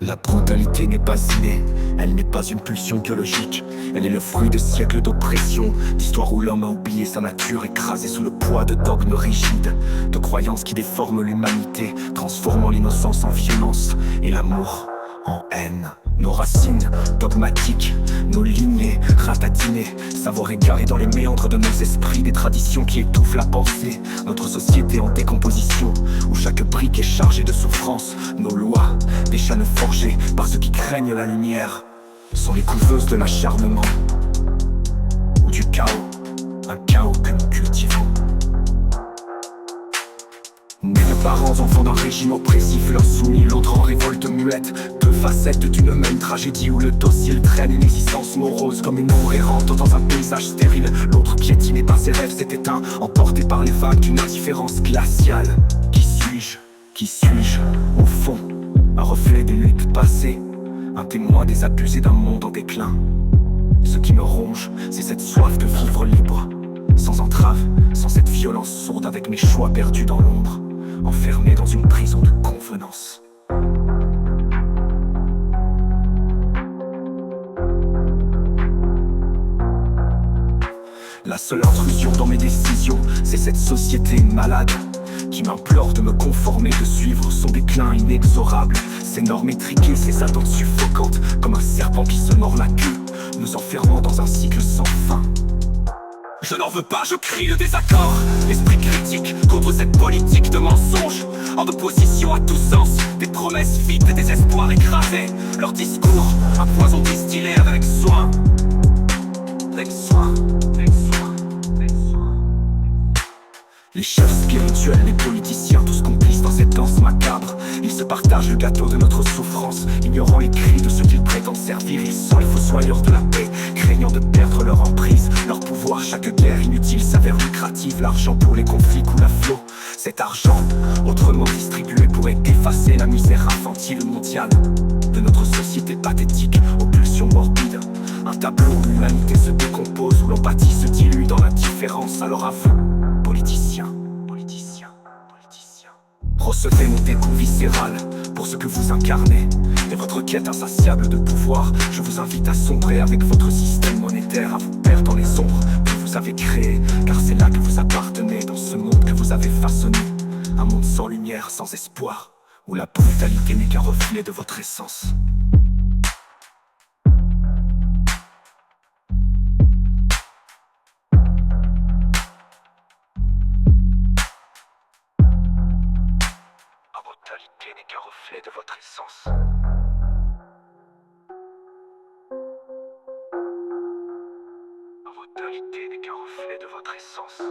La brutalité n'est pas innée, elle n'est pas une pulsion biologique. Elle est le fruit de siècles d'oppression, d'histoires où l'homme a oublié sa nature, écrasé sous le poids de dogmes rigides, de croyances qui déforment l'humanité, transformant l'innocence en violence et l'amour en haine. Nos racines dogmatiques, nos lignées ratatinées, savoir égaré dans les méandres de nos esprits, des traditions qui étouffent la pensée. Notre société en décomposition, où chaque brique est chargée de souffrance. Nos lois, des chaînes forgées par ceux qui craignent la lumière, sont les couveuses de l'acharnement ou du chaos, un chaos que nous cultivons. Nés de parents enfants d'un régime oppressif, l'un soumis, l'autre en révolte muette. Deux facettes d'une même tragédie où le docile traîne une existence morose comme une ombre errante dans un paysage stérile. L'autre piétiné par ses rêves s'est éteint, emporté par les vagues d'une indifférence glaciale. Qui suis-je? Qui suis-je? Au fond, un reflet des luttes passées, un témoin des abusés d'un monde en déclin. Ce qui me ronge, c'est cette soif de vivre libre, sans entrave, sans cette violence sourde, avec mes choix perdus dans l'ombre, enfermé dans une prison de convenance. La seule intrusion dans mes décisions, c'est cette société malade qui m'implore de me conformer, de suivre son déclin inexorable. Ces normes étriquées, ces attentes suffocantes, comme un serpent qui se mord la queue, nous enfermant dans un cycle sans fin. Je n'en veux pas, je crie le désaccord, l'esprit critique contre cette politique de mensonges, en opposition à tout sens, des promesses vides, des espoirs écrasés. Leur discours, un poison distillé avec soin. Avec soin, avec soin, avec soin. Les chefs spirituels, les politiciens, tous complices dans cette danse macabre. Ils se partagent le gâteau de notre souffrance, ignorant les cris de ceux qu'ils prétendent servir. Ils sont les fossoyeurs de la paix, craignant de perdre leur emprise, leur pouvoir. Chaque guerre inutile s'avère lucrative, l'argent pour les conflits coule à flot. Cet argent, autrement distribué, pourrait effacer la misère infantile mondiale de notre société pathétique aux pulsions morbides. Un tableau où l'humanité se décompose, où l'empathie se dilue dans l'indifférence. Alors à vous, politiciens, politiciens, politiciens, recevez mon dégoût viscéral pour ce que vous incarnez et votre quête insatiable de pouvoir. Je vous invite à sombrer avec votre système monétaire, à vous perdre dans les ombres que vous avez créées, car c'est là que vous appartenez, dans ce monde que vous avez façonné. Un monde sans lumière, sans espoir, où la brutalité n'est qu'un reflet de votre essence. La brutalité n'est qu'un reflet de votre essence. La brutalité n'est qu'un reflet de votre essence.